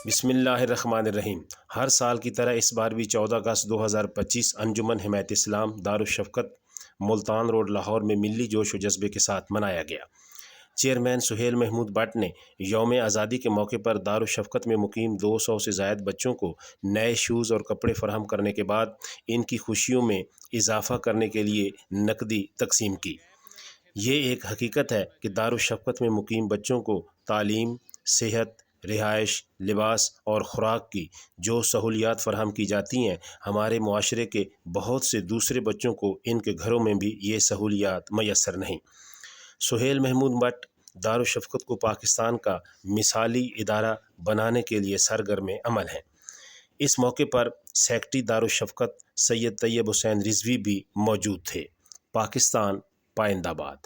بسم اللہ الرحمن الرحیم۔ ہر سال کی طرح اس بار بھی 14 اگست 2025 انجمن حمایت اسلام دارالشفقت ملتان روڈ لاہور میں ملی جوش و جذبے کے ساتھ منایا گیا۔ چیئرمین سہیل محمود بٹ نے یوم آزادی کے موقع پر دارالشفقت میں مقیم 200 سے زائد بچوں کو نئے شوز اور کپڑے فراہم کرنے کے بعد ان کی خوشیوں میں اضافہ کرنے کے لیے نقدی تقسیم کی۔ یہ ایک حقیقت ہے کہ دارالشفقت میں مقیم بچوں کو تعلیم، صحت، رہائش، لباس اور خوراک کی جو سہولیات فراہم کی جاتی ہیں، ہمارے معاشرے کے بہت سے دوسرے بچوں کو ان کے گھروں میں بھی یہ سہولیات میسر نہیں۔ سہیل محمود بٹ دارالشفقت کو پاکستان کا مثالی ادارہ بنانے کے لیے سرگرم عمل ہیں۔ اس موقع پر سیکرٹری دارالشفقت سید طیب حسین رضوی بھی موجود تھے۔ پاکستان پائندہ باد۔